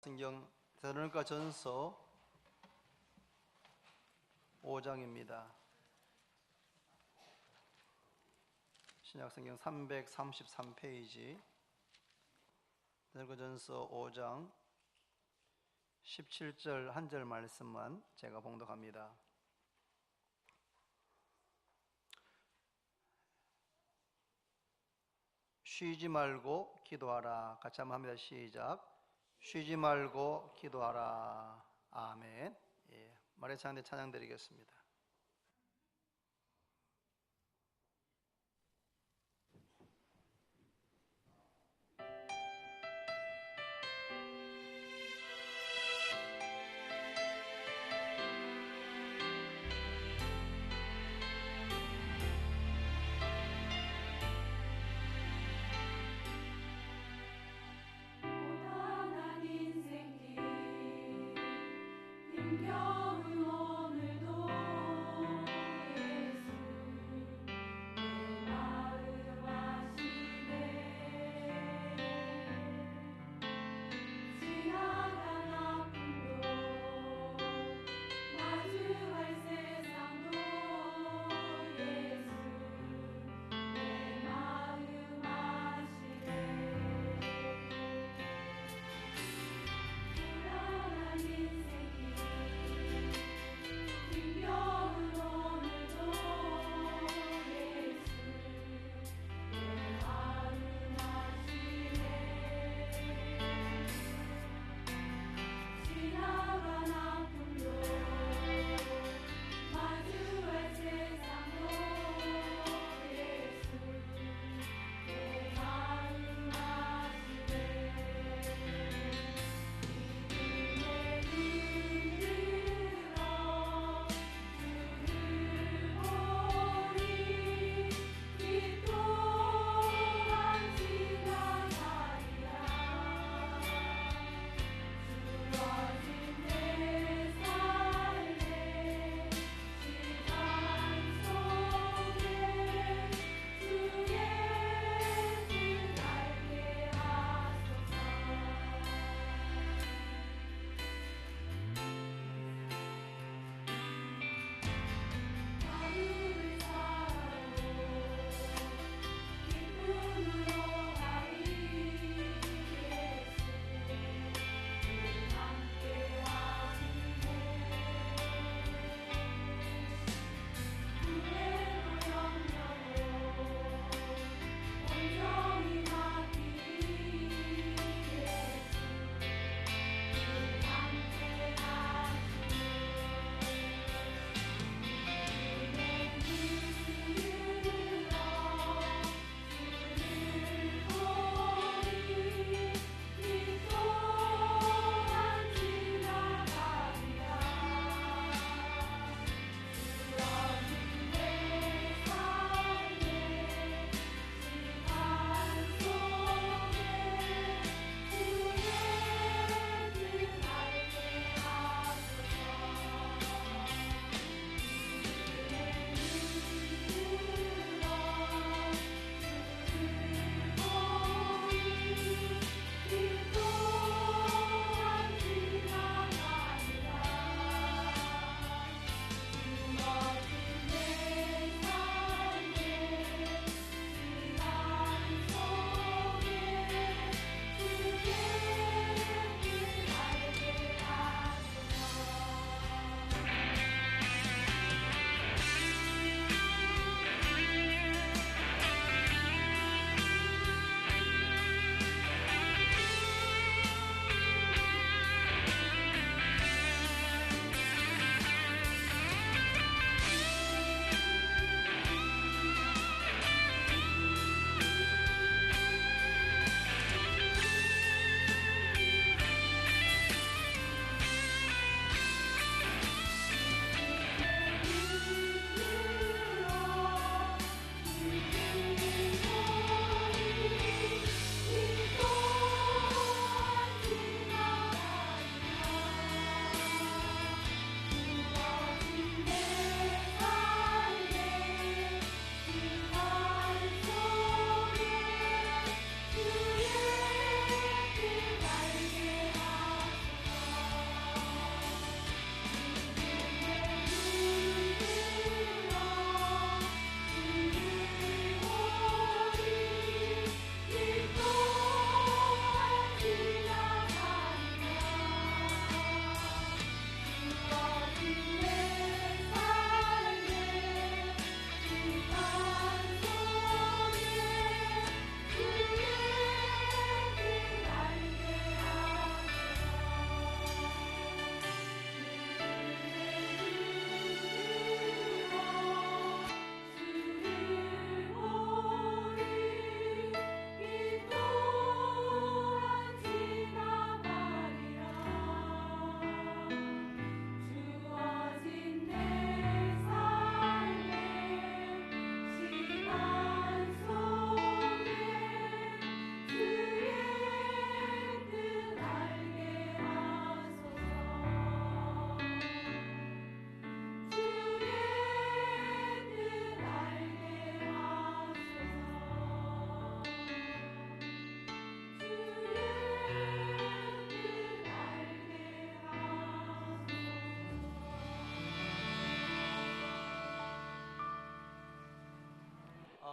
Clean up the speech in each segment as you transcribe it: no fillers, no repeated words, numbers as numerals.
성경 데살로니가 전서 5장입니다. 신약성경 333페이지 데살로니가 전서 5장 17절 한 절 말씀만 제가 봉독합니다. 쉬지 말고 기도하라. 같이 한번 합니다. 시작. 쉬지 말고 기도하라. 아멘. 예, 말의 찬양대 찬양 드리겠습니다. 힘겨운 오늘도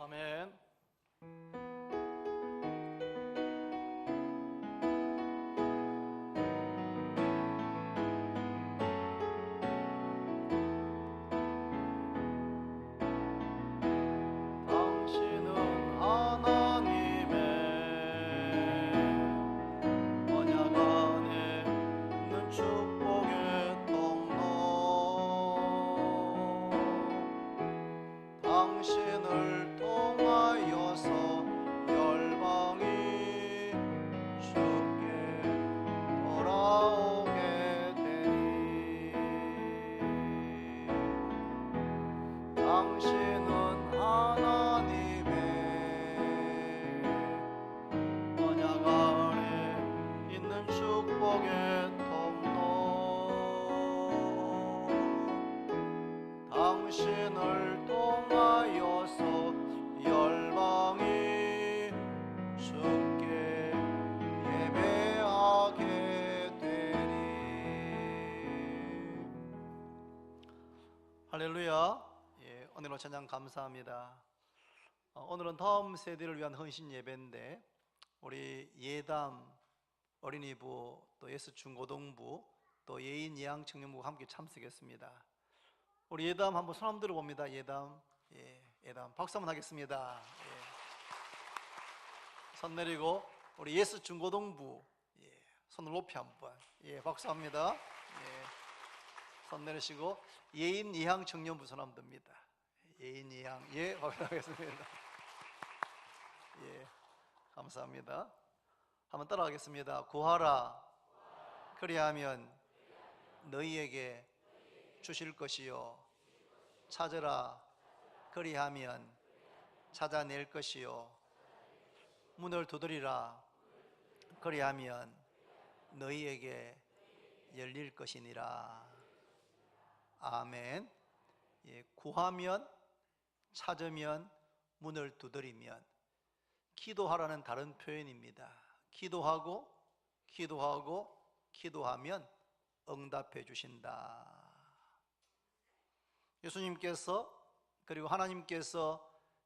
아멘. 당신은 하나님의 언약 안에 있는 축복의 통로. 당신을 통하여서 열방이 주께 돌아오게 되니. 당신은 하나님의 언약 안에 있는 축복의 통로. 당신을 통하여서 열방이 주께 예배하게 되니. 할렐루야. 오늘은 찬양 감사합니다. 오늘은 다음 세대를 위한 헌신 예배인데 우리 예담 어린이부, 또 예수 중고등부, 또 예인 예양 청년부가 함께 참석했습니다. 우리 예담 한번 손 한번 들어봅니다. 예담, 예담 박수 한번 하겠습니다. 손 내리고 우리 예수 중고등부, 손을 높이 한번, 박수합니다. 손 내리시고 예인 예양 청년부 손 한번 듭니다. 예인 예양, 박수하겠습니다. 감사합니다. 한번 따라하겠습니다. 구하라, 그리하면 너희에게 주실 것이요, 찾으라, 그리하면 찾아낼 것이요, 문을 두드리라, 그리하면 너희에게 열릴 것이니라. 아멘. 구하면, 찾으면, 문을 두드리면, 기도하라는 다른 표현입니다. 기도하고 기도하고 기도하면 응답해 주신다. 예수님께서 그리고 하나님께서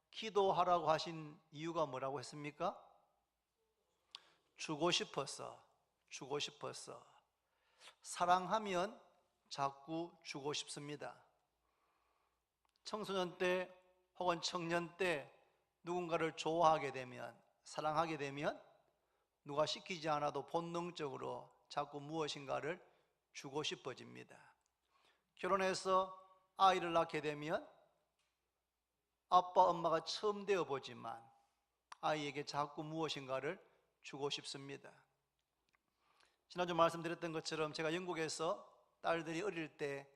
기도하라고 하신 이유가 뭐라고 했습니까? 주고 싶어서, 주고 싶어서. 사랑하면 자꾸 주고 싶습니다. 청소년 때 혹은 청년 때 누군가를 좋아하게 되면, 사랑하게 되면 누가 시키지 않아도 본능적으로 자꾸 무엇인가를 주고 싶어집니다. 결혼해서 아이를 낳게 되면 아빠 엄마가 처음 되어 보지만 아이에게 자꾸 무엇인가를 주고 싶습니다. 지난주 말씀드렸던 것처럼 제가 영국에서 딸들이 어릴 때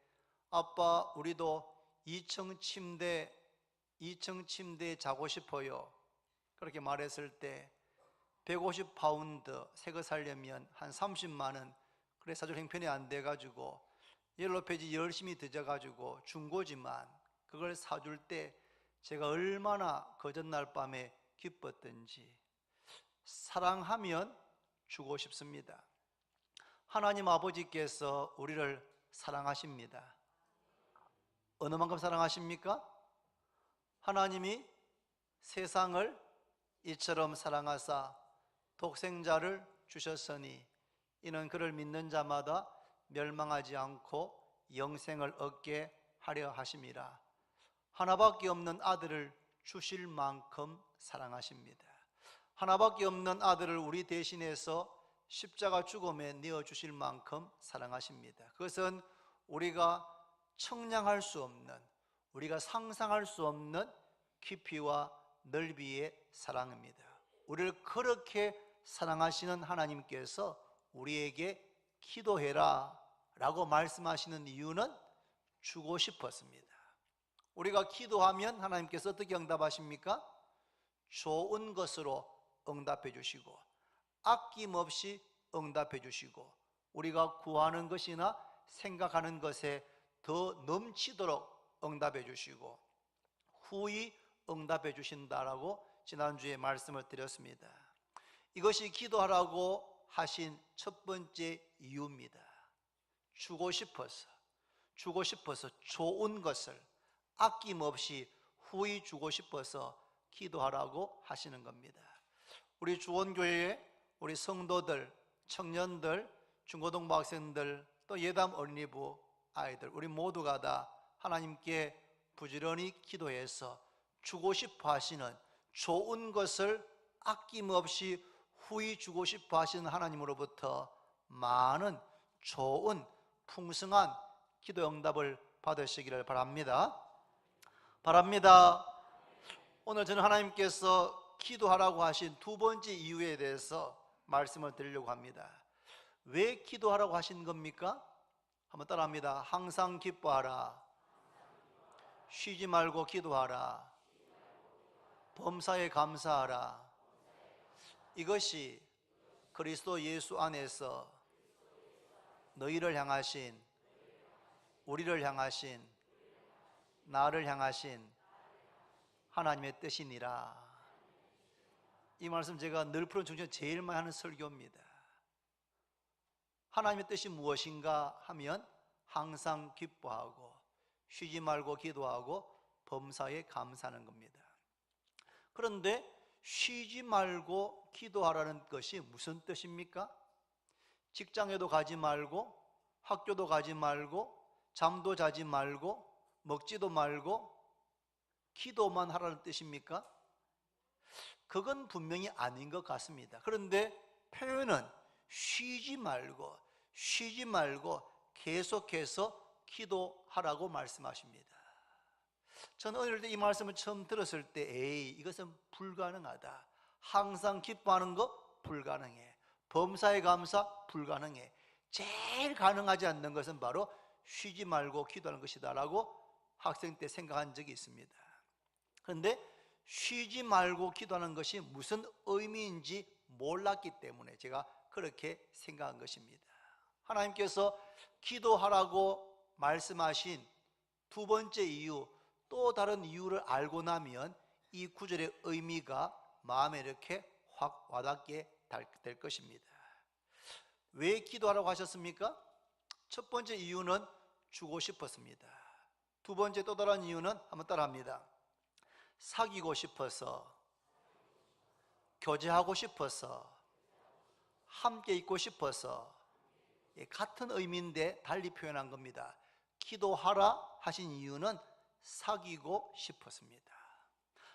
아빠 우리도 2층 침대에 자고 싶어요 그렇게 말했을 때 150파운드 새거 살려면 한 30만 원 그래 사줄 형편이 안 돼가지고 옐로페이지 열심히 늦어가지고 중고지만 그걸 사줄 때 제가 얼마나 그 전날 밤에 기뻤던지. 사랑하면 주고 싶습니다. 하나님 아버지께서 우리를 사랑하십니다. 어느 만큼 사랑하십니까? 하나님이 세상을 이처럼 사랑하사 독생자를 주셨으니 이는 그를 믿는 자마다 멸망하지 않고 영생을 얻게 하려 하심이라. 하나밖에 없는 아들을 주실 만큼 사랑하십니다. 하나밖에 없는 아들을 우리 대신해서 십자가 죽음에 내어주실 만큼 사랑하십니다. 그것은 우리가 청량할 수 없는, 우리가 상상할 수 없는 깊이와 넓이의 사랑입니다. 우리를 그렇게 사랑하시는 하나님께서 우리에게 기도해라 라고 말씀하시는 이유는 주고 싶었습니다. 우리가 기도하면 하나님께서 어떻게 응답하십니까? 좋은 것으로 응답해 주시고 아낌없이 응답해 주시고 우리가 구하는 것이나 생각하는 것에 더 넘치도록 응답해 주시고 후히 응답해 주신다라고 지난주에 말씀을 드렸습니다. 이것이 기도하라고 하신 첫 번째 이유입니다. 주고 싶어서 좋은 것을 아낌없이 후히 주고 싶어서 기도하라고 하시는 겁니다. 우리 주원교회에 우리 성도들, 청년들, 중고등부 학생들, 또 예담 어린이부 아이들, 우리 모두가 다 하나님께 부지런히 기도해서 주고 싶어 하시는 좋은 것을 아낌없이 후히 주고 싶어 하시는 하나님으로부터 많은 좋은 풍성한 기도 응답을 받으시기를 바랍니다. 오늘 저는 하나님께서 기도하라고 하신 두 번째 이유에 대해서 말씀을 드리려고 합니다. 왜 기도하라고 하신 겁니까? 한번 따라합니다. 항상 기뻐하라, 쉬지 말고 기도하라, 범사에 감사하라. 이것이 그리스도 예수 안에서 너희를 향하신, 우리를 향하신, 나를 향하신 하나님의 뜻이니라. 이 말씀 제가 늘 푸른 중에 제일 많이 하는 설교입니다. 하나님의 뜻이 무엇인가 하면 항상 기뻐하고 쉬지 말고 기도하고 범사에 감사하는 겁니다. 그런데 쉬지 말고 기도하라는 것이 무슨 뜻입니까? 직장에도 가지 말고, 학교도 가지 말고, 잠도 자지 말고, 먹지도 말고 기도만 하라는 뜻입니까? 그건 분명히 아닌 것 같습니다. 그런데 표현은 쉬지 말고 계속해서 기도하라고 말씀하십니다. 저는 어릴 때 이 말씀을 처음 들었을 때 이것은 불가능하다. 항상 기뻐하는 거 불가능해. 범사에 감사 불가능해. 제일 가능하지 않는 것은 바로 쉬지 말고 기도하는 것이다 라고 학생 때 생각한 적이 있습니다. 그런데 쉬지 말고 기도하는 것이 무슨 의미인지 몰랐기 때문에 제가 그렇게 생각한 것입니다. 하나님께서 기도하라고 말씀하신 두 번째 이유, 또 다른 이유를 알고 나면 이 구절의 의미가 마음에 이렇게 확 와닿게 될 것입니다. 왜 기도하라고 하셨습니까? 첫 번째 이유는 주고 싶었습니다. 두 번째 또 다른 이유는 한번 따라합니다. 사귀고 싶어서, 교제하고 싶어서, 함께 있고 싶어서. 같은 의미인데 달리 표현한 겁니다. 기도하라 하신 이유는 사귀고 싶었습니다.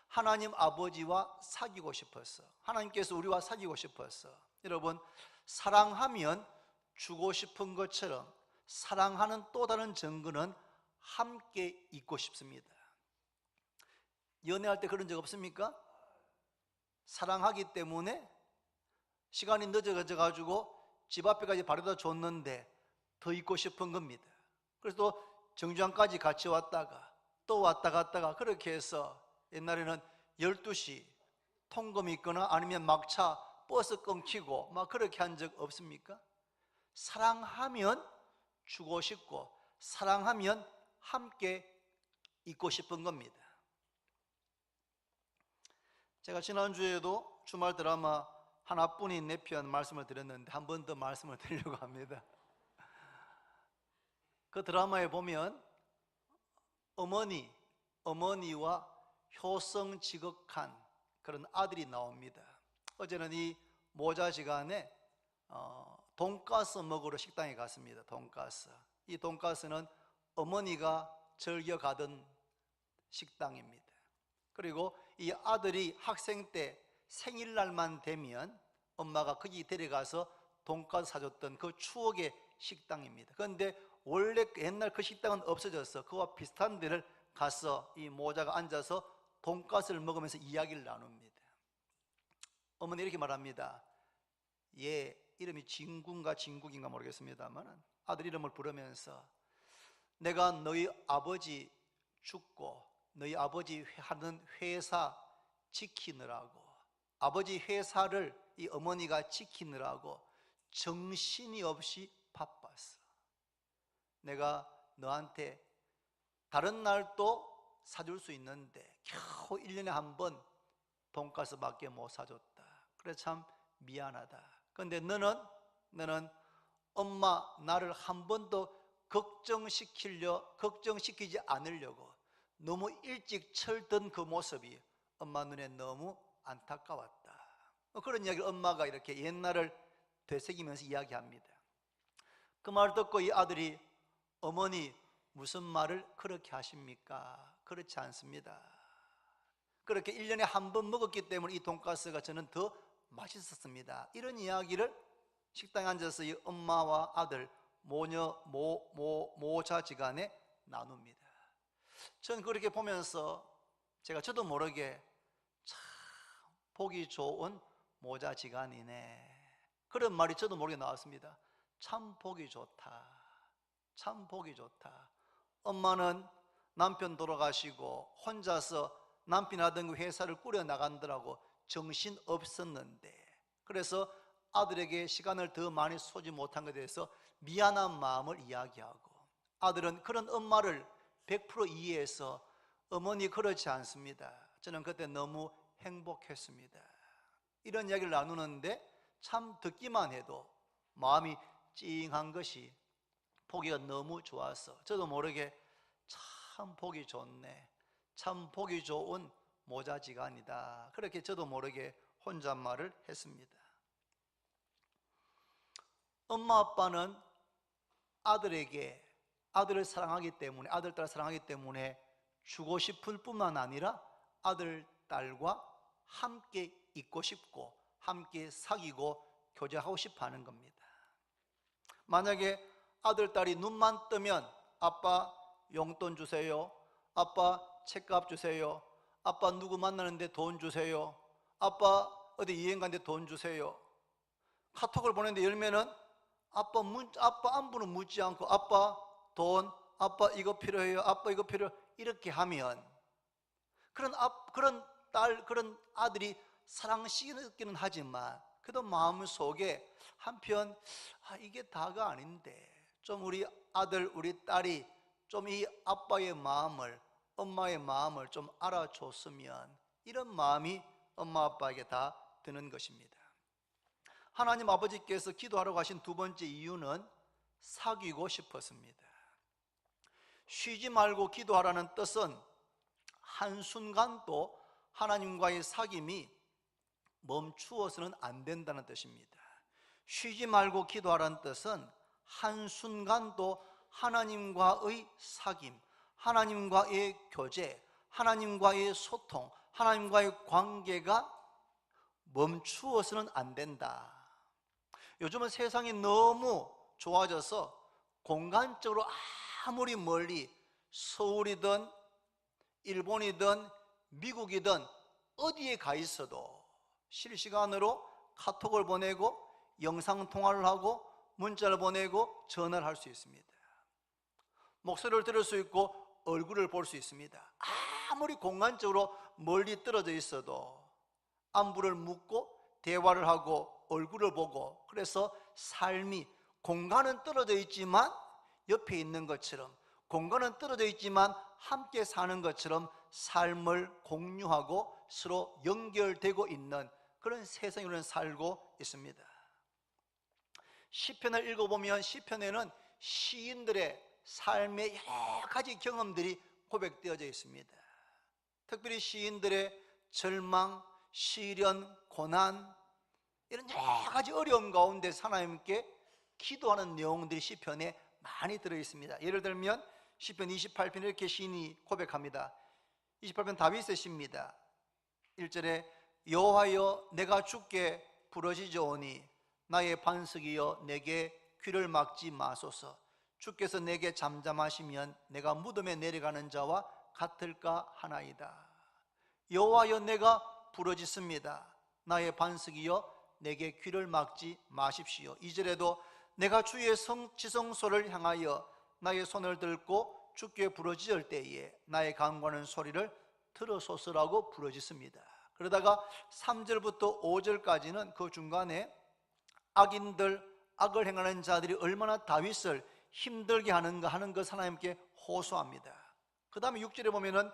하나님 아버지와 사귀고 싶었어. 하나님께서 우리와 사귀고 싶었어. 여러분, 사랑하면 주고 싶은 것처럼 사랑하는 또 다른 증거는 함께 있고 싶습니다. 연애할 때 그런 적 없습니까? 사랑하기 때문에 시간이 늦어져 가지고 집 앞에까지 바래다 줬는데 더 있고 싶은 겁니다. 그래서 또 정류장까지 같이 왔다가 또 왔다 갔다가 그렇게 해서 옛날에는 12시 통금이 있거나 아니면 막차 버스 끊기고 막 그렇게 한 적 없습니까? 사랑하면 주고 싶고 사랑하면 함께 있고 싶은 겁니다. 제가 지난주에도 주말 드라마 하나뿐인 내 편 말씀을 드렸는데 한 번 더 말씀을 드리려고 합니다. 그 드라마에 보면 어머니와 효성지극한 그런 아들이 나옵니다. 어제는 이 모자지간에 돈가스 먹으러 식당에 갔습니다. 돈가스. 이 돈가스는 어머니가 즐겨 가던 식당입니다. 그리고 이 아들이 학생 때 생일날만 되면 엄마가 거기 데려가서 돈가스 사줬던 그 추억의 식당입니다. 그런데 원래 옛날 그 식당은 없어졌어. 그와 비슷한 데를 가서 이 모자가 앉아서 돈가스를 먹으면서 이야기를 나눕니다. 어머니 이렇게 말합니다. 얘 이름이 진국인가 모르겠습니다만 아들 이름을 부르면서 내가 너희 아버지 죽고 너희 아버지 하는 회사 지키느라고 아버지 회사를 이 어머니가 지키느라고 정신이 없이 바빴어. 내가 너한테 다른 날도 사줄 수 있는데 겨우 1년에 한 번 돈가스밖에 못 사줬다. 그래 참 미안하다. 그런데 너는 엄마 나를 한 번도 걱정시키지 않으려고 너무 일찍 철든 그 모습이 엄마 눈에 너무 안타까웠다. 그런 이야기를 엄마가 이렇게 옛날을 되새기면서 이야기합니다. 그 말 듣고 이 아들이 어머니 무슨 말을 그렇게 하십니까? 그렇지 않습니다. 그렇게 1년에 한 번 먹었기 때문에 이 돈가스가 저는 더 맛있었습니다. 이런 이야기를 식당에 앉아서 이 엄마와 아들 모자지간에 나눕니다. 저는 그렇게 보면서 저도 모르게 참 보기 좋은 모자지간이네, 그런 말이 저도 모르게 나왔습니다. 참 보기 좋다, 참 보기 좋다. 엄마는 남편 돌아가시고 혼자서 남편 하던 그 회사를 꾸려 나간다라고 정신 없었는데, 그래서 아들에게 시간을 더 많이 쏘지 못한 것에 대해서 미안한 마음을 이야기하고, 아들은 그런 엄마를 100% 이해해서 어머니 그렇지 않습니다, 저는 그때 너무 행복했습니다, 이런 이야기를 나누는데 참 듣기만 해도 마음이 찡한 것이 보기가 너무 좋아서 저도 모르게 참 보기 좋네, 참 보기 좋은 모자지간이다, 그렇게 저도 모르게 혼잣말을 했습니다. 엄마 아빠는 아들을 사랑하기 때문에, 아들 딸 사랑하기 때문에 주고 싶을 뿐만 아니라 아들 딸과 함께 있고 싶고 함께 사귀고 교제하고 싶어 하는 겁니다. 만약에 아들 딸이 눈만 뜨면 아빠 용돈 주세요, 아빠 책값 주세요, 아빠 누구 만나는데 돈 주세요, 아빠 어디 여행 가는데 돈 주세요, 카톡을 보내는데 열면은 아빠 안부는 묻지 않고 아빠 돈, 아빠 이거 필요해요, 아빠 이거 필요해요, 이렇게 하면 그런 딸, 그런 아들이 사랑스럽기는 하지만 그래도 마음속에 한편 이게 다가 아닌데 좀 우리 아들 우리 딸이 좀 이 아빠의 마음을, 엄마의 마음을 좀 알아줬으면, 이런 마음이 엄마 아빠에게 다 드는 것입니다. 하나님 아버지께서 기도하러 가신 두 번째 이유는 사귀고 싶었습니다. 쉬지 말고 기도하라는 뜻은 한순간도 하나님과의 사귐이 멈추어서는 안 된다는 뜻입니다. 쉬지 말고 기도하라는 뜻은 한순간도 하나님과의 사귐, 하나님과의 교제, 하나님과의 소통, 하나님과의 관계가 멈추어서는 안 된다. 요즘은 세상이 너무 좋아져서 공간적으로 아무리 멀리 서울이든 일본이든 미국이든 어디에 가 있어도 실시간으로 카톡을 보내고 영상통화를 하고 문자를 보내고 전화를 할 수 있습니다. 목소리를 들을 수 있고 얼굴을 볼 수 있습니다. 아무리 공간적으로 멀리 떨어져 있어도 안부를 묻고 대화를 하고 얼굴을 보고, 그래서 삶이 공간은 떨어져 있지만 옆에 있는 것처럼, 공간은 떨어져 있지만 함께 사는 것처럼 삶을 공유하고 서로 연결되고 있는 그런 세상에 우리는 살고 있습니다. 시편을 읽어보면 시편에는 시인들의 삶의 여러 가지 경험들이 고백되어져 있습니다. 특별히 시인들의 절망, 시련, 고난, 이런 여러 가지 어려움 가운데 하나님께 기도하는 내용들이 시편에 많이 들어있습니다. 예를 들면 시편 28편 이렇게 시인이 고백합니다. 28편 다윗의 시입니다. 1절에 여호와여 내가 주께 부르짖으오니 나의 반석이여 내게 귀를 막지 마소서. 주께서 내게 잠잠하시면 내가 무덤에 내려가는 자와 같을까 하나이다. 여호와여 내가 부르짖습니다. 나의 반석이여 내게 귀를 막지 마십시오. 2절에도 내가 주의 지성소를 향하여 나의 손을 들고 주께 부르짖을 때에 나의 간구하는 소리를 들으소서라고 부르짖습니다. 그러다가 3절부터 5절까지는 그 중간에 악인들, 악을 행하는 자들이 얼마나 다윗을 힘들게 하는가 하는 것 하나님께 호소합니다. 그 다음에 6절에 보면은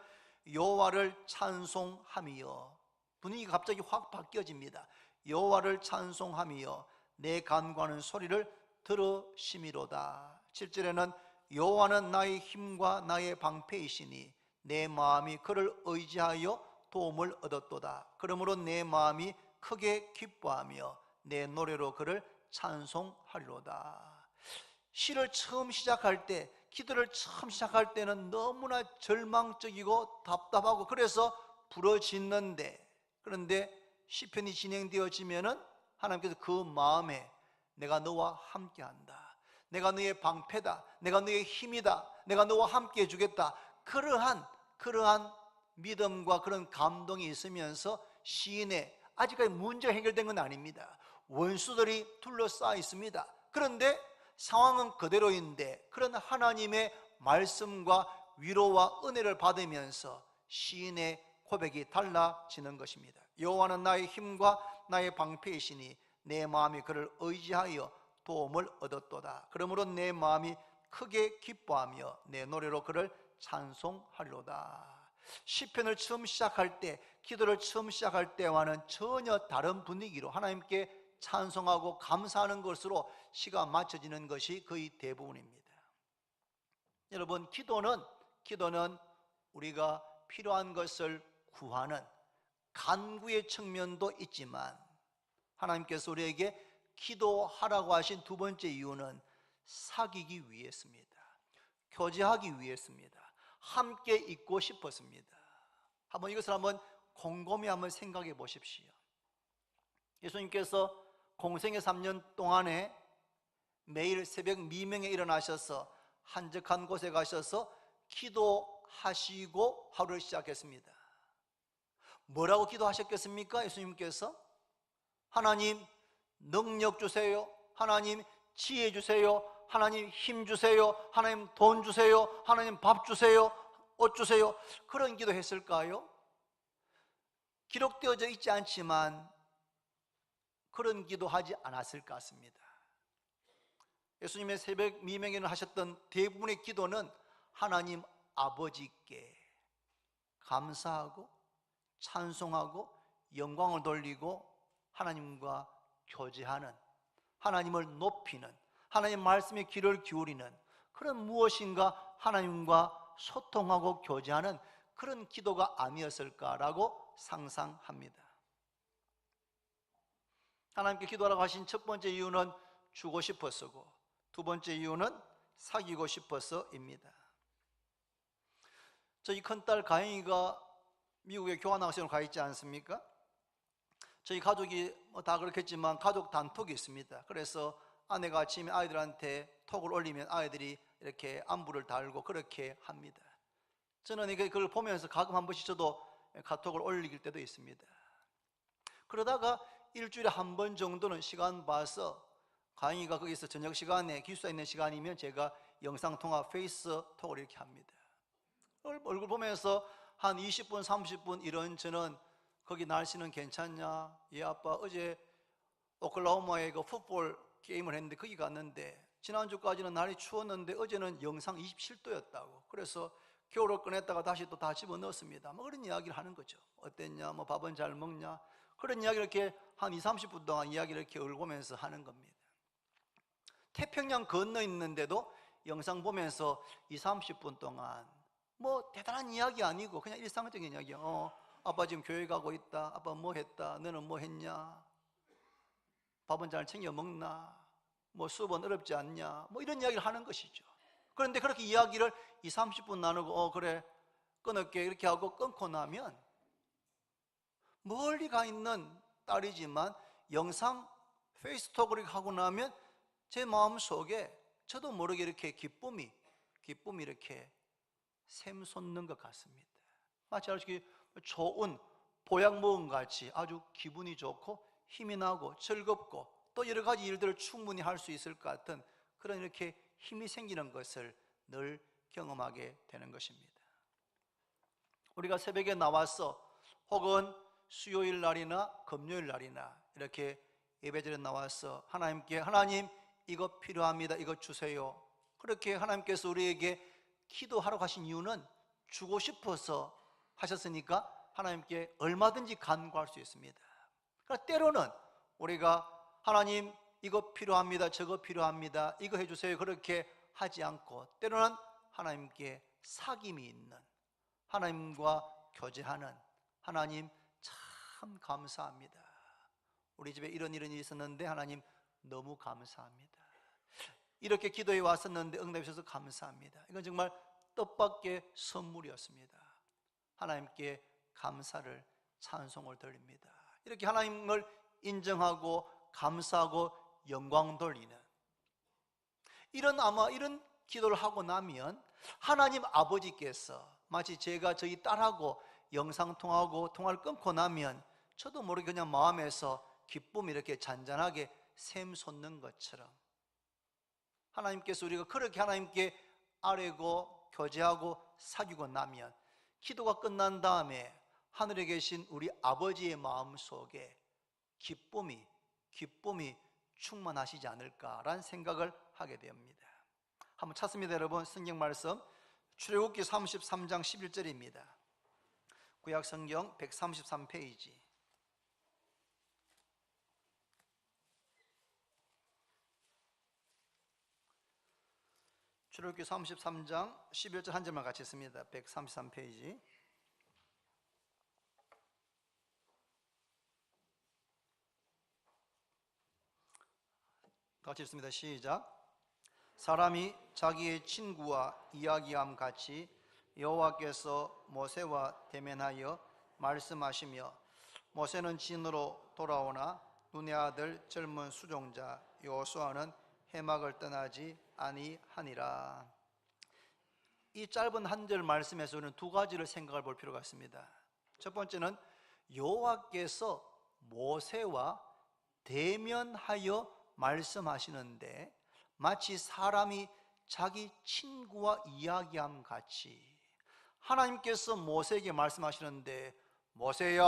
여호와를 찬송하며, 분위기가 갑자기 확 바뀌어집니다. 여호와를 찬송하며 내 간구하는 소리를 들으심이로다. 7절에는 여호와는 나의 힘과 나의 방패이시니 내 마음이 그를 의지하여 도움을 얻었도다. 그러므로 내 마음이 크게 기뻐하며 내 노래로 그를 찬송하리로다. 시를 처음 시작할 때, 기도를 처음 시작할 때는 너무나 절망적이고 답답하고 그래서 부러짓는데, 그런데 시편이 진행되어지면은 하나님께서 그 마음에 내가 너와 함께한다, 내가 너의 방패다, 내가 너의 힘이다, 내가 너와 함께 해주겠다, 그러한 믿음과 그런 감동이 있으면서 시인의, 아직까지 문제가 해결된 건 아닙니다. 원수들이 둘러싸여 있습니다. 그런데 상황은 그대로인데 그런 하나님의 말씀과 위로와 은혜를 받으면서 시인의 고백이 달라지는 것입니다. 여호와는 나의 힘과 나의 방패이시니 내 마음이 그를 의지하여 도움을 얻었도다. 그러므로 내 마음이 크게 기뻐하며 내 노래로 그를 찬송하리로다. 시편을 처음 시작할 때, 기도를 처음 시작할 때와는 전혀 다른 분위기로 하나님께 찬송하고 감사하는 것으로 시가 맞춰지는 것이 거의 대부분입니다. 여러분, 기도는 우리가 필요한 것을 구하는 간구의 측면도 있지만, 하나님께서 우리에게 기도하라고 하신 두 번째 이유는 사귀기 위해서입니다. 교제하기 위해서입니다. 함께 있고 싶었습니다. 이것을 곰곰이 생각해 보십시오. 예수님께서 공생의 3년 동안에 매일 새벽 미명에 일어나셔서 한적한 곳에 가셔서 기도하시고 하루를 시작했습니다. 뭐라고 기도하셨겠습니까? 예수님께서 하나님 능력 주세요, 하나님 지혜 주세요, 하나님 힘 주세요, 하나님 돈 주세요, 하나님 밥 주세요, 옷 주세요, 그런 기도 했을까요? 기록되어져 있지 않지만 그런 기도하지 않았을 것 같습니다. 예수님의 새벽 미명에는 하셨던 대부분의 기도는 하나님 아버지께 감사하고 찬송하고 영광을 돌리고 하나님과 교제하는, 하나님을 높이는, 하나님 말씀에 귀를 기울이는 그런 무엇인가 하나님과 소통하고 교제하는 그런 기도가 아니었을까라고 상상합니다. 하나님께 기도하라고 하신 첫 번째 이유는 주고 싶어서고, 두 번째 이유는 사귀고 싶어서입니다. 저희 큰딸 가영이가 미국에 교환학생으로 가 있지 않습니까? 저희 가족이 다 그렇겠지만 가족 단톡이 있습니다. 그래서 아내가 아침에 아이들한테 톡을 올리면 아이들이 이렇게 안부를 달고 그렇게 합니다. 저는 그걸 보면서 가끔 한 번씩 저도 카톡을 올릴 때도 있습니다. 그러다가 일주일에 한 번 정도는 시간 봐서 가영이가 거기서 저녁 시간에 기숙사에 있는 시간이면 제가 영상통화 페이스톡을 이렇게 합니다. 얼굴 보면서 한 20분 30분 이런저런, 거기 날씨는 괜찮냐? 예 아빠 어제 오클라호마에 그 풋볼 게임을 했는데 거기 갔는데 지난주까지는 날이 추웠는데 어제는 영상 27도였다고. 그래서 겨울을 꺼냈다가 다시 또 다 집어넣었습니다. 그런 이야기를 하는 거죠. 어땠냐? 밥은 잘 먹냐? 그런 이야기를 이렇게 한 20, 30분 동안 이야기를 이렇게 얼굴 보면서 하는 겁니다. 태평양 건너 있는데도 영상 보면서 20, 30분 동안 대단한 이야기 아니고 그냥 일상적인 이야기야. 아빠 지금 교회 가고 있다, 아빠 뭐 했다, 너는 뭐 했냐, 밥은 잘 챙겨 먹나, 수업은 어렵지 않냐, 이런 이야기를 하는 것이죠. 그런데 그렇게 이야기를 20, 30분 나누고 그래 끊을게 이렇게 하고 끊고 나면 멀리 가 있는 딸이지만 영상 페이스톡을 하고 나면 제 마음속에 저도 모르게 이렇게 기쁨이 이렇게 샘솟는 것 같습니다. 마치 아주 좋은 보약 먹은 같이 아주 기분이 좋고 힘이 나고 즐겁고 또 여러 가지 일들을 충분히 할 수 있을 것 같은 그런 이렇게 힘이 생기는 것을 늘 경험하게 되는 것입니다. 우리가 새벽에 나와서 혹은 수요일 날이나 금요일 날이나 이렇게 예배전에 나와서 하나님께 하나님 이거 필요합니다, 이거 주세요, 그렇게 하나님께서 우리에게 기도하라고 하신 이유는 주고 싶어서 하셨으니까 하나님께 얼마든지 간구할 수 있습니다. 그러나 때로는 우리가 하나님 이거 필요합니다, 저거 필요합니다, 이거 해주세요 그렇게 하지 않고 때로는 하나님께 사귐이 있는, 하나님과 교제하는, 하나님 참 감사합니다. 우리 집에 이런 일이 있었는데 하나님 너무 감사합니다. 이렇게 기도해 왔었는데 응답해 주셔서 감사합니다. 이건 정말 뜻밖의 선물이었습니다. 하나님께 감사를, 찬송을 드립니다. 이렇게 하나님을 인정하고 감사하고 영광 돌리는 이런 기도를 하고 나면 하나님 아버지께서 마치 제가 저희 딸하고 영상통화하고 통화를 끊고 나면 저도 모르게 그냥 마음에서 기쁨이 이렇게 잔잔하게 샘솟는 것처럼 하나님께서 우리가 그렇게 하나님께 아뢰고 교제하고 사귀고 나면 기도가 끝난 다음에 하늘에 계신 우리 아버지의 마음 속에 기쁨이 충만하시지 않을까라는 생각을 하게 됩니다. 한번 찾습니다. 여러분, 성경 말씀 출애굽기 33장 11절입니다. 구약 성경 133페이지. 출애굽기 33장 11절 한 절만 같이 읽습니다. 133페이지. 같이 읽습니다. 시작. 사람이 자기의 친구와 이야기함 같이 여호와께서 모세와 대면하여 말씀하시며 모세는 진으로 돌아오나 눈의 아들 젊은 수종자 여호수아는 해막을 떠나지 아니하니라. 이 짧은 한 절 말씀에서 우리는 두 가지를 생각해 볼 필요가 있습니다. 첫 번째는 여호와께서 모세와 대면하여 말씀하시는데 마치 사람이 자기 친구와 이야기함 같이 하나님께서 모세에게 말씀하시는데 모세야,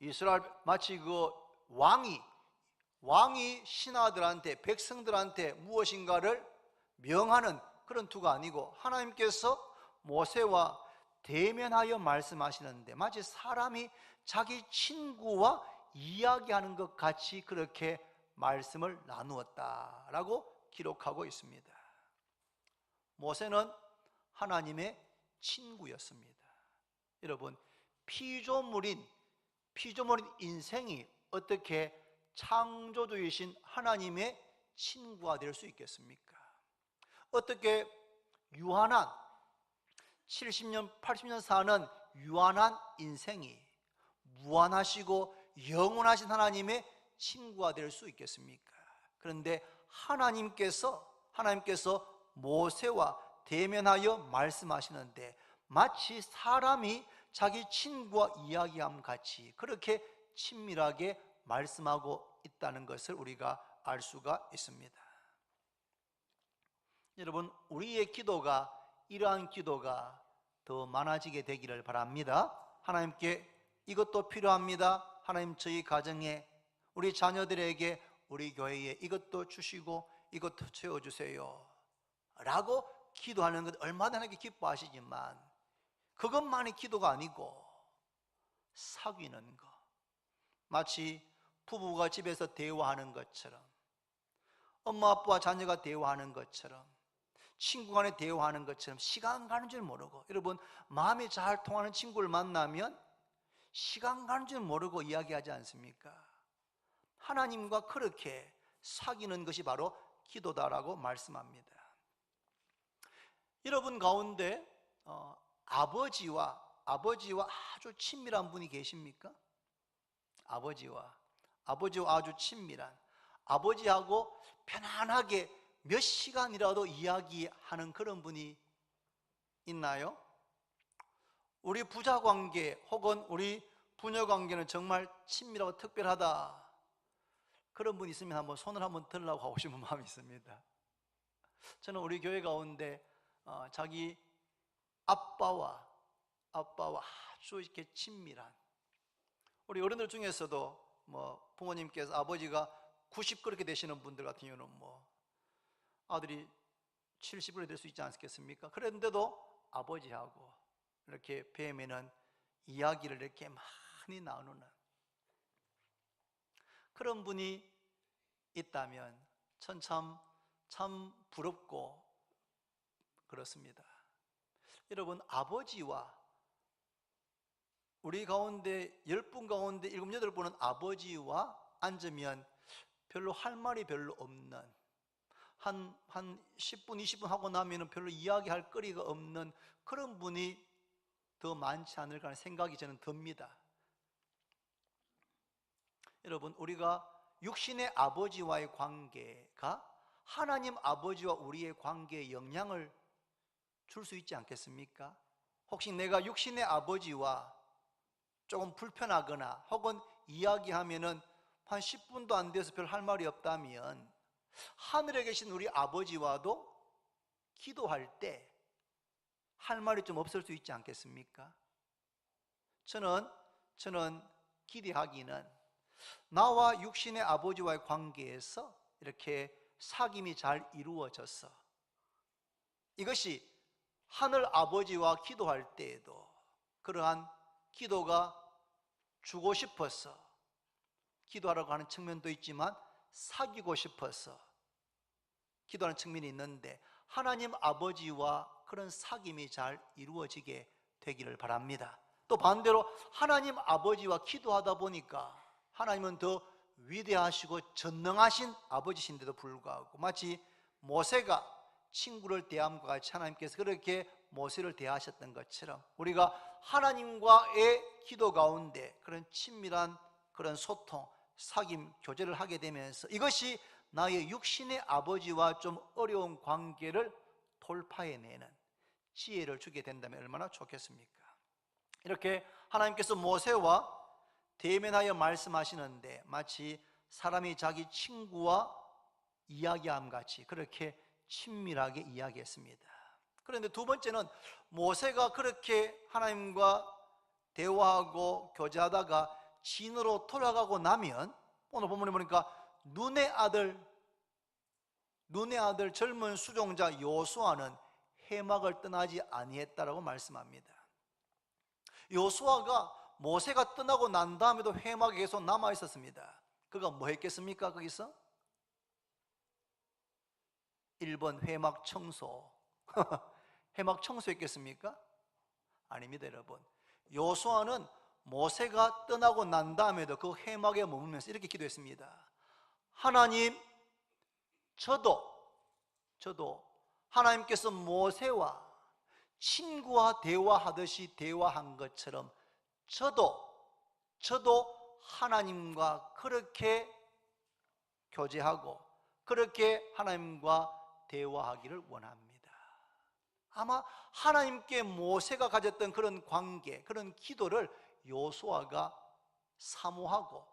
이스라엘 마치 그 왕이 신하들한테 백성들한테 무엇인가를 명하는 그런 투가 아니고 하나님께서 모세와 대면하여 말씀하시는데 마치 사람이 자기 친구와 이야기하는 것 같이 그렇게 말씀을 나누었다라고 기록하고 있습니다. 모세는 하나님의 친구였습니다. 여러분, 피조물인 인생이 어떻게 창조주이신 하나님의 친구가 될 수 있겠습니까? 어떻게 유한한 70년, 80년 사는 유한한 인생이 무한하시고 영원하신 하나님의 친구가 될 수 있겠습니까? 그런데 하나님께서 모세와 대면하여 말씀하시는데 마치 사람이 자기 친구와 이야기함 같이 그렇게 친밀하게 말씀하고 있다는 것을 우리가 알 수가 있습니다. 여러분, 우리의 기도가 이러한 기도가 더 많아지게 되기를 바랍니다. 하나님께 이것도 필요합니다. 하나님, 저희 가정에 우리 자녀들에게 우리 교회에 이것도 주시고 이것도 채워주세요 라고 기도하는 것 얼마나 하나님께 기뻐하시지만 그것만이 기도가 아니고 사귀는 것, 마치 부부가 집에서 대화하는 것처럼 엄마 아빠와 자녀가 대화하는 것처럼 친구 간에 대화하는 것처럼 시간 가는 줄 모르고, 여러분 마음이 잘 통하는 친구를 만나면 시간 가는 줄 모르고 이야기하지 않습니까? 하나님과 그렇게 사귀는 것이 바로 기도다라고 말씀합니다. 여러분 가운데 아버지와 아주 친밀한 분이 계십니까? 아버지와 아주 친밀한, 아버지하고 편안하게 몇 시간이라도 이야기하는 그런 분이 있나요? 우리 부자 관계 혹은 우리 부녀 관계는 정말 친밀하고 특별하다, 그런 분 있으면 한번 손을 한번 들라고 하고 싶은 마음이 있습니다. 저는 우리 교회 가운데 자기 아빠와 아주 이렇게 친밀한, 우리 어른들 중에서도 뭐 부모님께서 아버지가 90 그렇게 되시는 분들 같은 경우는 뭐 아들이 70으로 될 수 있지 않겠습니까? 그런데도 아버지하고 이렇게 뵈면은 이야기를 이렇게 많이 나누는 그런 분이 있다면 전 참 부럽고 그렇습니다. 여러분, 아버지와 우리 가운데 10분 가운데 7, 8분은 아버지와 앉으면 별로 할 말이 별로 없는, 한 10분, 20분 하고 나면 별로 이야기할 거리가 없는 그런 분이 더 많지 않을까 하는 생각이 저는 듭니다. 여러분, 우리가 육신의 아버지와의 관계가 하나님 아버지와 우리의 관계에 영향을 줄 수 있지 않겠습니까? 혹시 내가 육신의 아버지와 조금 불편하거나 혹은 이야기하면은 한 10분도 안 돼서 별 할 말이 없다면 하늘에 계신 우리 아버지와도 기도할 때 할 말이 좀 없을 수 있지 않겠습니까? 저는 기대하기는 나와 육신의 아버지와의 관계에서 이렇게 사귐이 잘 이루어져서 이것이 하늘 아버지와 기도할 때에도 그러한 기도가 주고 싶어서 기도하라고 하는 측면도 있지만 사귀고 싶어서 기도하는 측면이 있는데 하나님 아버지와 그런 사귐이 잘 이루어지게 되기를 바랍니다. 또 반대로 하나님 아버지와 기도하다 보니까 하나님은 더 위대하시고 전능하신 아버지신데도 불구하고 마치 모세가 친구를 대함과 같이 하나님께서 그렇게 모세를 대하셨던 것처럼 우리가 하나님과의 기도 가운데 그런 친밀한 그런 소통, 사귐, 교제를 하게 되면서 이것이 나의 육신의 아버지와 좀 어려운 관계를 돌파해내는 지혜를 주게 된다면 얼마나 좋겠습니까? 이렇게 하나님께서 모세와 대면하여 말씀하시는데 마치 사람이 자기 친구와 이야기함 같이 그렇게 친밀하게 이야기했습니다. 그런데 두 번째는 모세가 그렇게 하나님과 대화하고 교제하다가 진으로 돌아가고 나면 오늘 본문에 보니까 눈의 아들 젊은 수종자 여호수아는 회막을 떠나지 아니했다라고 말씀합니다. 여호수아가 모세가 떠나고 난 다음에도 회막에 계속 남아 있었습니다. 그가 뭐 했겠습니까? 거기서 1번 회막 청소 회막 청소했겠습니까? 아닙니다. 여러분, 여호수아는 모세가 떠나고 난 다음에도 그 회막에 머물면서 이렇게 기도했습니다. 하나님, 저도 하나님께서 모세와 친구와 대화하듯이 대화한 것처럼 저도 하나님과 그렇게 교제하고 그렇게 하나님과 대화하기를 원합니다. 아마 하나님께 모세가 가졌던 그런 관계, 그런 기도를 여호수아가 사모하고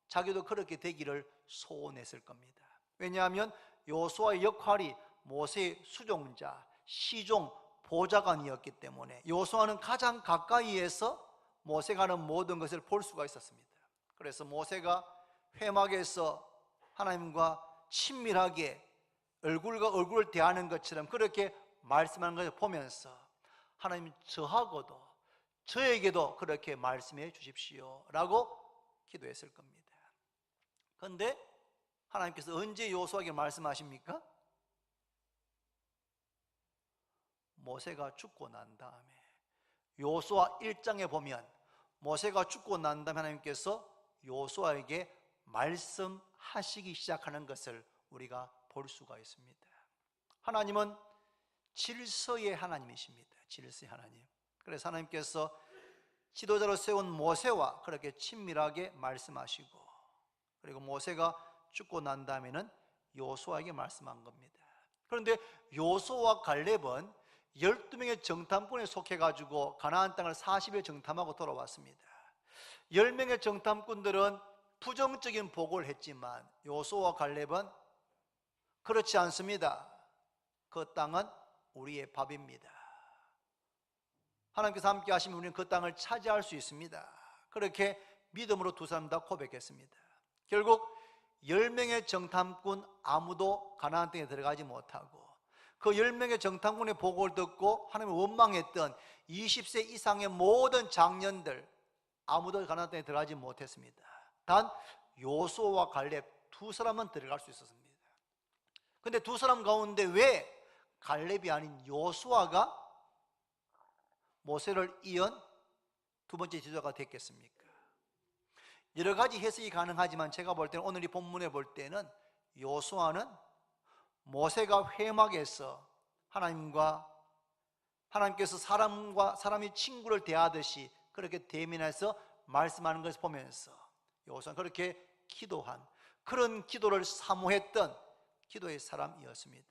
자기도 그렇게 되기를 소원했을 겁니다. 왜냐하면 여호수아의 역할이 모세의 수종자, 시종, 보좌관이었기 때문에 여호수아는 가장 가까이에서 모세가 하는 모든 것을 볼 수가 있었습니다. 그래서 모세가 회막에서 하나님과 친밀하게 얼굴과 얼굴을 대하는 것처럼 그렇게 말씀하는 것을 보면서 하나님, 저에게도 그렇게 말씀해 주십시오 라고 기도했을 겁니다. 그런데 하나님께서 언제 여호수아에게 말씀하십니까? 모세가 죽고 난 다음에 여호수아 1장에 보면 모세가 죽고 난 다음에 하나님께서 여호수아에게 말씀하시기 시작하는 것을 우리가 볼 수가 있습니다. 하나님은 질서의 하나님이십니다. 질서의 하나님. 그래서 하나님께서 지도자로 세운 모세와 그렇게 친밀하게 말씀하시고 그리고 모세가 죽고 난 다음에는 여호수아에게 말씀한 겁니다. 그런데 여호수아와 갈렙은 12명의 정탐꾼에 속해가지고 가나안 땅을 40일 정탐하고 돌아왔습니다. 10명의 정탐꾼들은 부정적인 보고를 했지만 여호수아와 갈렙은 그렇지 않습니다. 그 땅은 우리의 밥입니다. 하나님께서 함께 하시면 우리는 그 땅을 차지할 수 있습니다. 그렇게 믿음으로 두 사람 다 고백했습니다. 결국 10명의 정탐꾼 아무도 가나안 땅에 들어가지 못하고 그 10명의 정탐꾼의 보고를 듣고 하나님을 원망했던 20세 이상의 모든 장년들 아무도 가나안 땅에 들어가지 못했습니다. 단 여호수아와 갈렙 두 사람은 들어갈 수 있었습니다. 그런데 두 사람 가운데 왜 갈렙이 아닌 여호수아가 모세를 이은 두 번째 지도자가 됐겠습니까? 여러 가지 해석이 가능하지만 제가 볼 때는 오늘 이 본문에 볼 때는 여호수아는 모세가 회막에서 하나님께서 사람이 친구를 대하듯이 그렇게 대면해서 말씀하는 것을 보면서 여호수아는 그렇게 기도한, 그런 기도를 사모했던 기도의 사람이었습니다.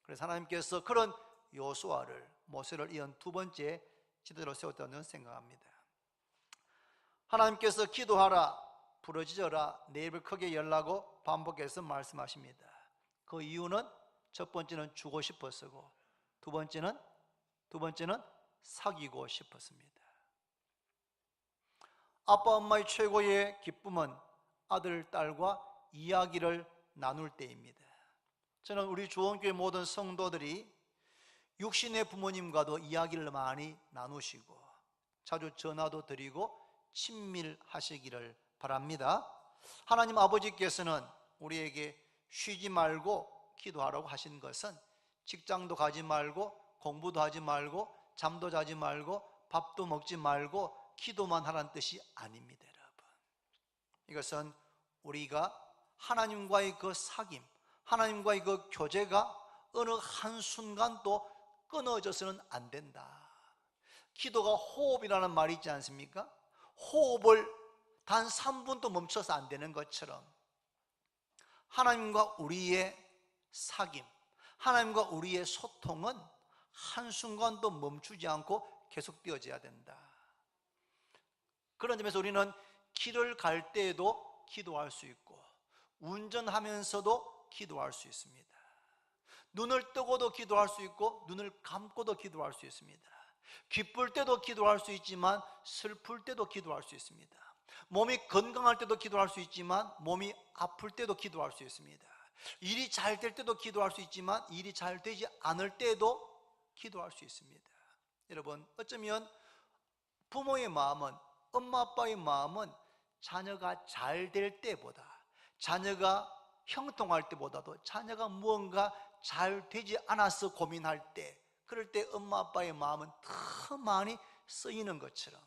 그래서 하나님께서 그런 여호수아를, 모세를 이은 두 번째 지도자로 세웠다는 생각합니다. 하나님께서 기도하라, 부르짖어라, 내 입을 크게 열라고 반복해서 말씀하십니다. 그 이유는 첫 번째는 주고 싶었고, 두 번째는 사귀고 싶었습니다. 아빠 엄마의 최고의 기쁨은 아들, 딸과 이야기를 나눌 때입니다. 저는 우리 주원교회 모든 성도들이 육신의 부모님과도 이야기를 많이 나누시고 자주 전화도 드리고 친밀하시기를 바랍니다. 하나님 아버지께서는 우리에게 쉬지 말고 기도하라고 하신 것은 직장도 가지 말고 공부도 하지 말고 잠도 자지 말고 밥도 먹지 말고 기도만 하라는 뜻이 아닙니다, 여러분. 이것은 우리가 하나님과의 그 사귐, 하나님과의 그 교제가 어느 한순간도 끊어져서는 안 된다. 기도가 호흡이라는 말이 있지 않습니까? 호흡을 단 3분도 멈춰서 안 되는 것처럼 하나님과 우리의 사귐, 하나님과 우리의 소통은 한순간도 멈추지 않고 계속되어져야 된다. 그런 점에서 우리는 길을 갈 때에도 기도할 수 있고 운전하면서도 기도할 수 있습니다. 눈을 뜨고도 기도할 수 있고 눈을 감고도 기도할 수 있습니다. 기쁠 때도 기도할 수 있지만 슬플 때도 기도할 수 있습니다. 몸이 건강할 때도 기도할 수 있지만 몸이 아플 때도 기도할 수 있습니다. 일이 잘 될 때도 기도할 수 있지만 일이 잘 되지 않을 때도 기도할 수 있습니다. 여러분, 어쩌면 부모의 마음은, 엄마 아빠의 마음은 자녀가 잘 될 때보다, 자녀가 형통할 때보다도 자녀가 무언가 잘 되지 않아서 고민할 때, 그럴 때 엄마 아빠의 마음은 더 많이 쓰이는 것처럼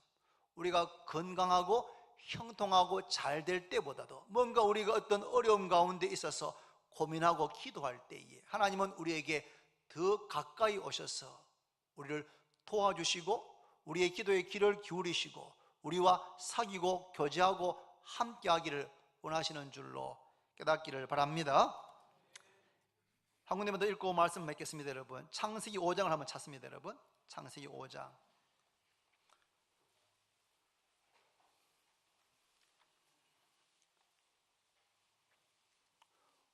우리가 건강하고 형통하고 잘 될 때보다도 뭔가 우리가 어떤 어려움 가운데 있어서 고민하고 기도할 때에 하나님은 우리에게 더 가까이 오셔서 우리를 도와주시고 우리의 기도에 귀를 기울이시고 우리와 사귀고 교제하고 함께하기를 원하시는 줄로 깨닫기를 바랍니다. 한 군데만 더 읽고 말씀 맺겠습니다. 여러분, 창세기 5장을 한번 찾습니다. 여러분, 창세기 5장.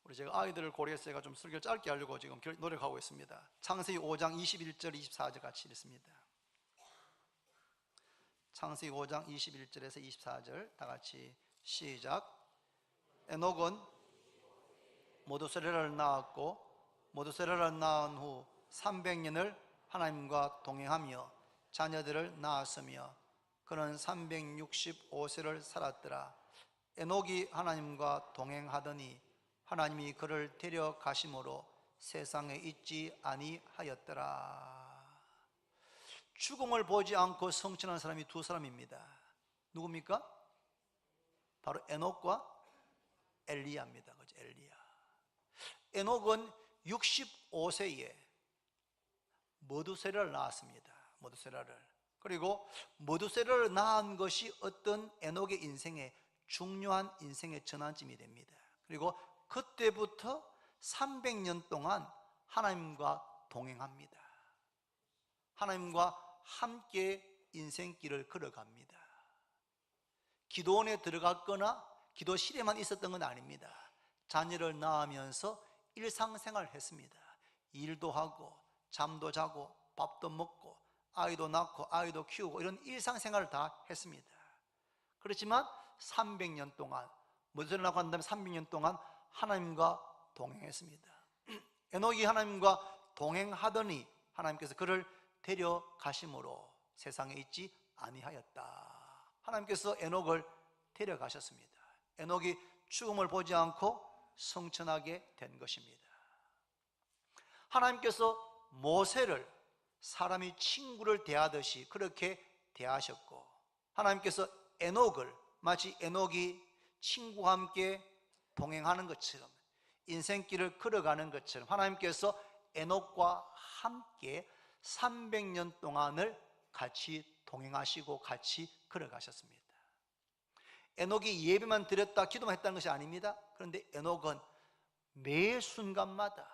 우리 제가 아이들을 고려해서 제가 좀 설교를 짧게 하려고 지금 노력하고 있습니다. 창세기 5장 21절 24절 같이 읽습니다. 창세기 5장 21절에서 24절 다 같이 시작. 에녹은 모두세라를 낳았고 모두세라를 낳은 후 300년을 하나님과 동행하며 자녀들을 낳았으며 그는 365세를 살았더라. 에녹이 하나님과 동행하더니 하나님이 그를 데려가심으로 세상에 있지 아니하였더라. 죽음을 보지 않고 성천한 사람이 두 사람입니다. 누굽니까? 바로 에녹과 엘리야입니다. 그죠? 엘리야. 에녹은 65세에 머두세라를 낳았습니다. 머두세라를. 그리고 머두세라를 낳은 것이 어떤 에녹의 인생에 중요한 인생의 전환점이 됩니다. 그리고 그때부터 300년 동안 하나님과 동행합니다. 하나님과 함께 인생길을 걸어갑니다. 기도원에 들어갔거나 기도실에만 있었던 건 아닙니다. 자녀를 낳으면서 일상생활을 했습니다. 일도 하고 잠도 자고 밥도 먹고 아이도 낳고 아이도 키우고 이런 일상생활을 다 했습니다. 그렇지만 300년 동안 머두세라를 낳고 난 다음에 300년 동안 하나님과 동행했습니다. 에녹이 하나님과 동행하더니 하나님께서 그를 데려가심으로 세상에 있지 아니하였다. 하나님께서 에녹을 데려가셨습니다. 에녹이 죽음을 보지 않고 성천하게 된 것입니다. 하나님께서 모세를 사람이 친구를 대하듯이 그렇게 대하셨고 하나님께서 에녹을 마치 에녹이 친구와 함께 동행하는 것처럼 인생길을 걸어가는 것처럼 하나님께서 에녹과 함께 300년 동안을 같이 동행하시고 같이 걸어가셨습니다. 에녹이 예배만 드렸다 기도만 했다는 것이 아닙니다. 그런데 에녹은 매 순간마다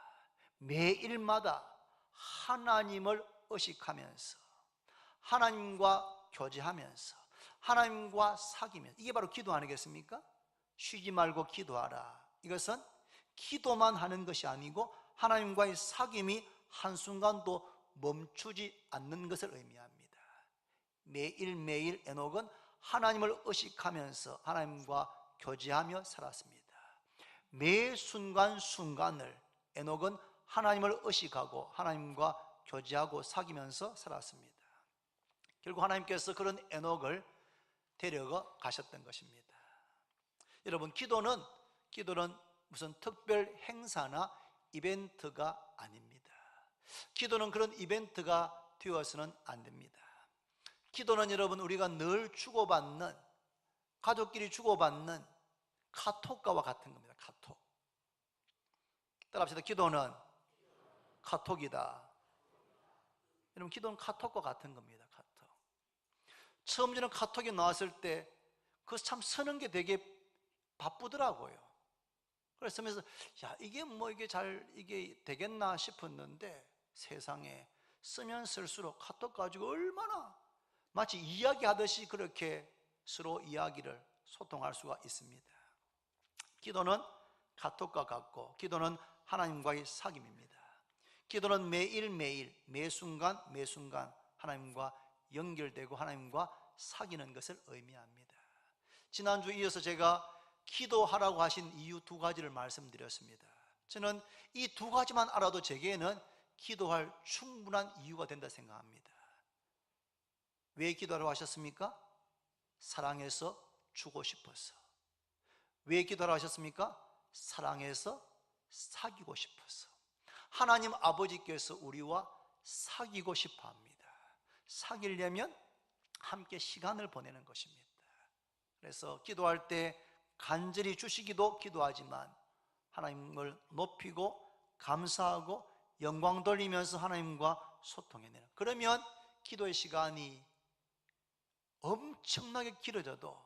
매일마다 하나님을 의식하면서 하나님과 교제하면서 하나님과 사귀면서, 이게 바로 기도 아니겠습니까? 쉬지 말고 기도하라. 이것은 기도만 하는 것이 아니고 하나님과의 사귐이 한순간도 멈추지 않는 것을 의미합니다. 매일매일 에녹은 하나님을 의식하면서 하나님과 교제하며 살았습니다. 매 순간순간을 에녹은 하나님을 의식하고 하나님과 교제하고 사귀면서 살았습니다. 결국 하나님께서 그런 에녹을 데려가 가셨던 것입니다. 여러분, 기도는 무슨 특별 행사나 이벤트가 아닙니다. 기도는 그런 이벤트가 되어서는 안 됩니다. 기도는 여러분, 우리가 늘 주고받는, 가족끼리 주고받는 카톡과와 같은 겁니다. 카톡. 따라합시다. 기도는 카톡이다. 여러분, 기도는 카톡과 같은 겁니다. 카톡. 처음 저는 카톡이 나왔을 때 그거 참 쓰는 게 되게 바쁘더라고요. 그래서 쓰면서 이게 이게 되겠나 싶었는데, 세상에 쓰면 쓸수록 카톡 가지고 얼마나 마치 이야기하듯이 그렇게 서로 이야기를 소통할 수가 있습니다. 기도는 카톡과 같고 기도는 하나님과의 사귐입니다. 기도는 매일매일 매순간 하나님과 연결되고 하나님과 사귀는 것을 의미합니다. 지난주 이어서 제가 기도하라고 하신 이유 두 가지를 말씀드렸습니다. 저는 이 두 가지만 알아도 제게는 기도할 충분한 이유가 된다 생각합니다. 왜 기도하라고 하셨습니까? 사랑해서 주고 싶어서. 왜 기도하라고 하셨습니까? 사랑해서 사귀고 싶어서. 하나님 아버지께서 우리와 사귀고 싶어 합니다. 사귀려면 함께 시간을 보내는 것입니다. 그래서 기도할 때 간절히 주시기도 기도하지만 하나님을 높이고 감사하고 영광 돌리면서 하나님과 소통해내는, 그러면 기도의 시간이 엄청나게 길어져도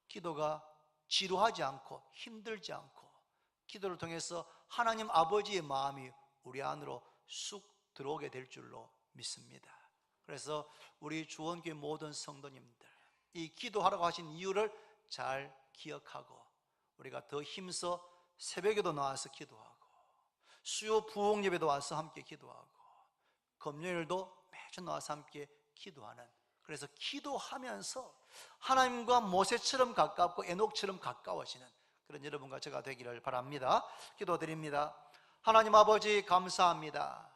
기도가 지루하지 않고 힘들지 않고 기도를 통해서 하나님 아버지의 마음이 우리 안으로 쑥 들어오게 될 줄로 믿습니다. 그래서 우리 주원교회 모든 성도님들, 이 기도하라고 하신 이유를 잘 기억하고 우리가 더 힘써 새벽에도 나와서 기도하고 수요 부흥 예배도 와서 함께 기도하고 금요일도 매주 나와서 함께 기도하는, 그래서 기도하면서 하나님과 모세처럼 가깝고 에녹처럼 가까워지는 그런 여러분과 제가 되기를 바랍니다. 기도드립니다. 하나님 아버지, 감사합니다.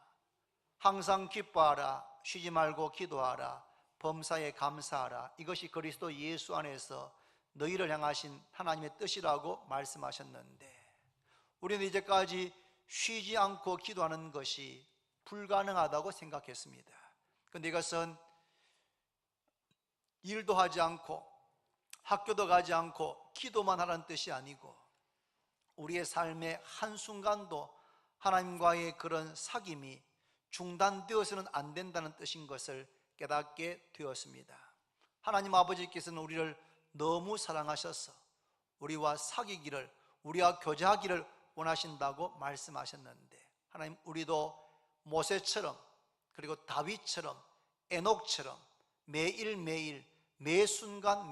항상 기뻐하라, 쉬지 말고 기도하라, 범사에 감사하라, 이것이 그리스도 예수 안에서 너희를 향하신 하나님의 뜻이라고 말씀하셨는데, 우리는 이제까지 쉬지 않고 기도하는 것이 불가능하다고 생각했습니다. 그런데 이것은 일도 하지 않고 학교도 가지 않고 기도만 하라는 뜻이 아니고 우리의 삶의 한순간도 하나님과의 그런 사귐이 중단되어서는 안 된다는 뜻인 것을 깨닫게 되었습니다. 하나님 아버지께서는 우리를 너무 사랑하셔서 우리와 사귀기를, 우리와 교제하기를 원하신다고 말씀하셨는데, 하나님, 우리도 모세처럼 그리고 다윗처럼 에녹처럼 매일매일 매순간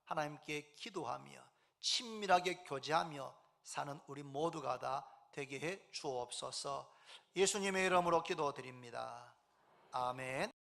하나님께 기도하며 친밀하게 교제하며 사는 우리 모두가 다 되게 해 주옵소서. 예수님의 이름으로 기도드립니다. 아멘.